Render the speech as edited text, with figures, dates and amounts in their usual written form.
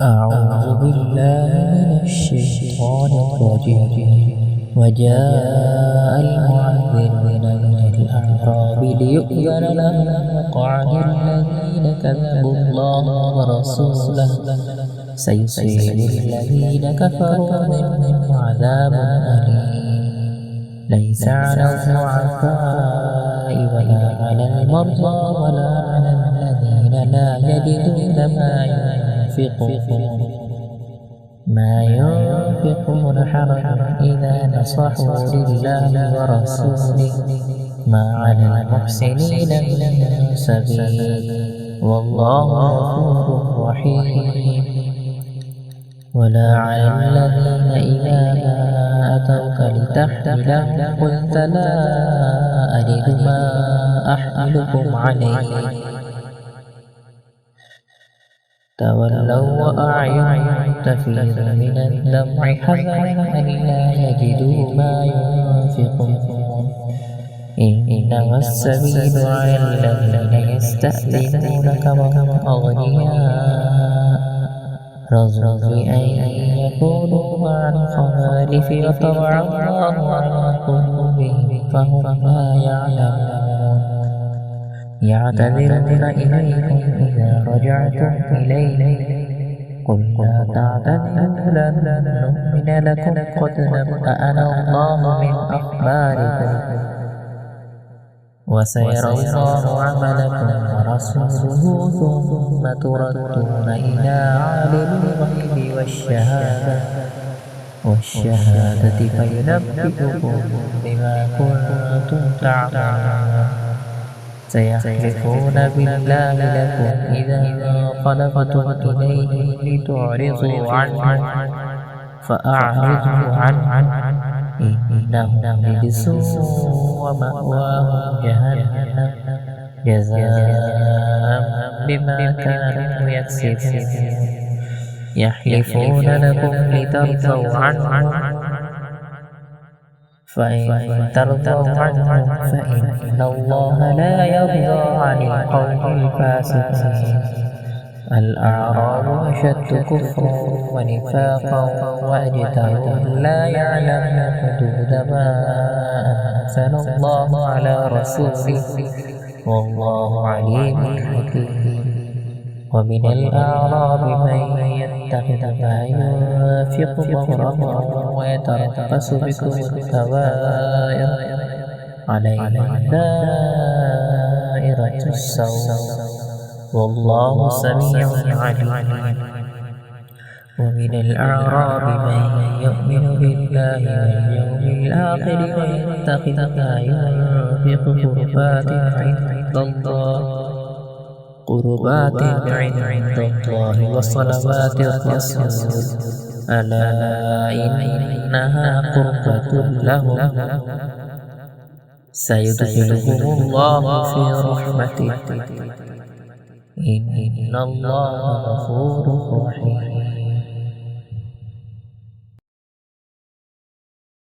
أعوذ بالله من الشيطان الرجيم. وجاء المعذرون من الأعراب ليؤذن لهم وقعد الذين كذبوا الله ورسوله سيصيب الذين كفروا منهم عذاب أليم. ليس على الضعفاء ولا على المرضى ولا على الذين لا يجدون ما ينفقون حرج إذا نصحوا لله ورسوله ما على المحسنين من سبيل والله غفور رحيم. ولا على الذين إذا ما أتوك لتحملهم قلت لا أجد ما أحملكم عليه تولوا وأعينهم تفيض من الدمع حزنا ألا يجدوا ما ينفقون. إنما السبيل على الذين يستأذنونك وهم أغنياء رضوا بأن يكونوا مع الخوالف وطبع الله على قلوبهم فهم لا يعلمون. يعتذرون إليكم إذا رجعتم إليه قل لا تعتذروا لن نؤمن لكم قد نبأنا الله من أخباركم وسيرى الله عملكم ورسوله ثم تردون إلى عالم الغيب والشهادة فينبئكم بما كنتم تعملون. سيحلفون بالله لكم إذا انقلبتم إليهم لتعرضوا عنهم فأعرضوا عنهم إنهم رجس ومأواهم جهنم جزاء بما كانوا يكسبون. يحلفون لكم لترضوا عنهم فإن ترضوا عنهم فإن الله لا يرضى عن القوم الفاسقين. الأعراب أشد كفرا ونفاقا وأجدر لا يعلم حدود ما أنزل الله على رسوله والله عليم حكيم. ومن الأعراب من يتخذ ما ينفق مغرما ويتربص بكم الدوائر عليهم دائرة السوء والله سميع عليم. ومن الأعراب من يؤمن بالله واليوم الآخر ويتخذ ما ينفق قربات عند الله وصلوات الرسول ألا إنها قربة لهم سيدخلهم الله في رحمته إن الله غفور رحيم.